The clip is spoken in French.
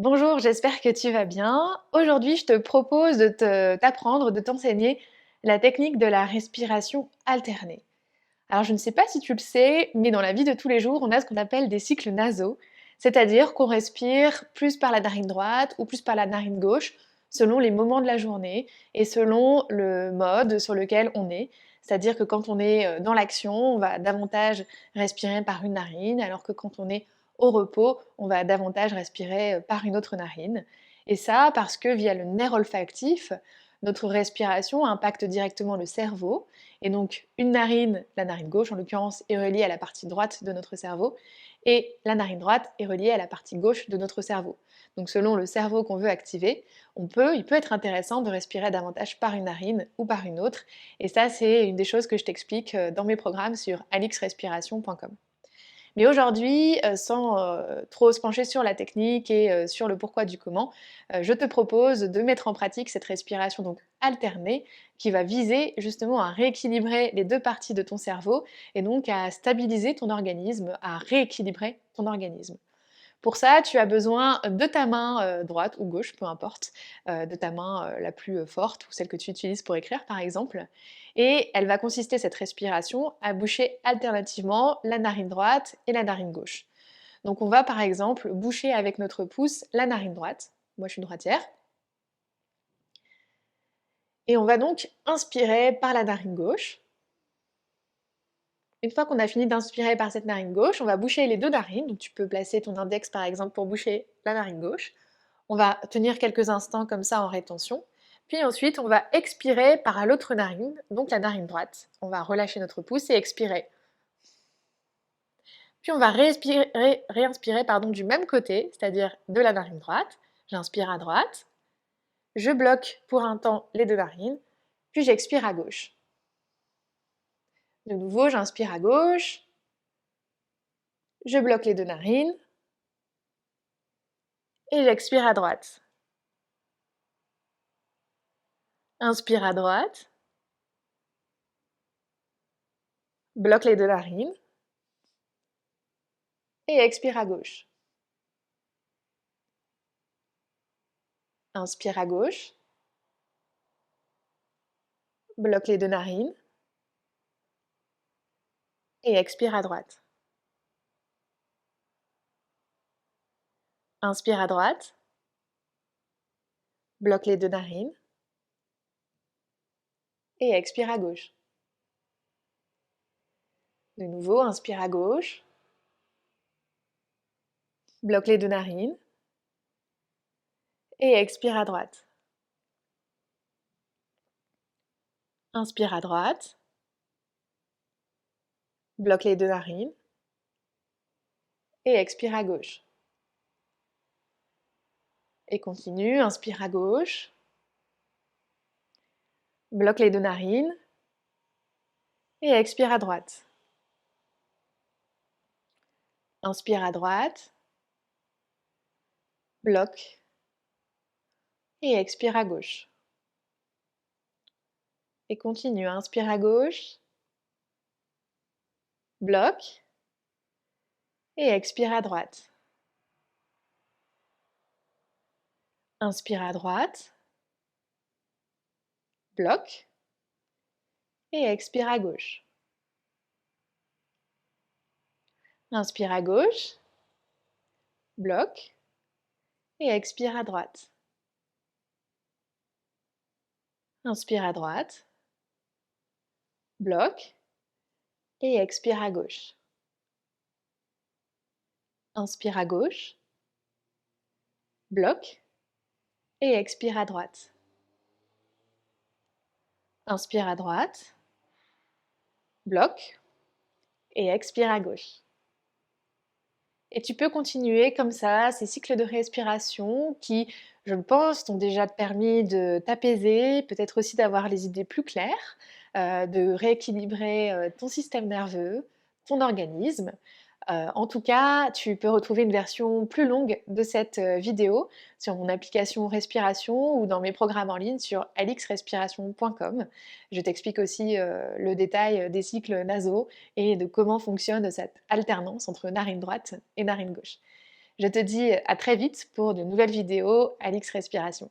Bonjour, j'espère que tu vas bien. Aujourd'hui, je te propose d'apprendre, de t'enseigner la technique de la respiration alternée. Alors, je ne sais pas si tu le sais, mais dans la vie de tous les jours, on a ce qu'on appelle des cycles nasaux, c'est-à-dire qu'on respire plus par la narine droite ou plus par la narine gauche, selon les moments de la journée et selon le mode sur lequel on est. C'est-à-dire que quand on est dans l'action, on va davantage respirer par une narine, alors que quand on est au repos, on va davantage respirer par une autre narine. Et ça parce que via le nerf olfactif, notre respiration impacte directement le cerveau. Et donc une narine, la narine gauche en l'occurrence, est reliée à la partie droite de notre cerveau, et la narine droite est reliée à la partie gauche de notre cerveau. Donc selon le cerveau qu'on veut activer, il peut être intéressant de respirer davantage par une narine ou par une autre. Et ça, c'est une des choses que je t'explique dans mes programmes sur alixrespiration.com. Mais aujourd'hui, sans trop se pencher sur la technique et sur le pourquoi du comment, je te propose de mettre en pratique cette respiration donc alternée qui va viser justement à rééquilibrer les deux parties de ton cerveau et donc à stabiliser ton organisme, à rééquilibrer ton organisme. Pour ça, tu as besoin de ta main droite ou gauche, peu importe, de ta main la plus forte ou celle que tu utilises pour écrire par exemple. Et elle va consister, cette respiration, à boucher alternativement la narine droite et la narine gauche. Donc on va par exemple boucher avec notre pouce la narine droite, moi je suis droitière, et on va donc inspirer par la narine gauche. Une fois qu'on a fini d'inspirer par cette narine gauche, on va boucher les deux narines, donc tu peux placer ton index par exemple pour boucher la narine gauche. On va tenir quelques instants comme ça en rétention. Puis ensuite, on va expirer par l'autre narine, donc la narine droite. On va relâcher notre pouce et expirer. Puis on va réinspirer du même côté, c'est-à-dire de la narine droite. J'inspire à droite. Je bloque pour un temps les deux narines. Puis j'expire à gauche. De nouveau, j'inspire à gauche. Je bloque les deux narines. Et j'expire à droite. Inspire à droite. Bloque les deux narines. Et expire à gauche. Inspire à gauche. Bloque les deux narines. Et expire à droite. Inspire à droite. Bloque les deux narines. Et expire à gauche. De nouveau, inspire à gauche. Bloque les deux narines. Et expire à droite. Inspire à droite. Bloque les deux narines. Et expire à gauche. Et continue, inspire à gauche. Bloque les deux narines. Et expire à droite. Inspire à droite. Bloque. Et expire à gauche. Et continue, inspire à gauche. Bloque. Et expire à droite. Inspire à droite. Bloque. Et expire à gauche. Inspire à gauche. Bloque. Et expire à droite. Inspire à droite. Bloque. Et expire à gauche. Inspire à gauche. Bloque. Et expire à droite. Inspire à droite. Bloque. Et expire à gauche. Et tu peux continuer comme ça, ces cycles de respiration qui, je le pense, t'ont déjà permis de t'apaiser, peut-être aussi d'avoir les idées plus claires, de rééquilibrer ton système nerveux, ton organisme. En tout cas, tu peux retrouver une version plus longue de cette vidéo sur mon application Respiration ou dans mes programmes en ligne sur alixrespiration.com. Je t'explique aussi le détail des cycles nasaux et de comment fonctionne cette alternance entre narine droite et narine gauche. Je te dis à très vite pour de nouvelles vidéos Alix Respiration.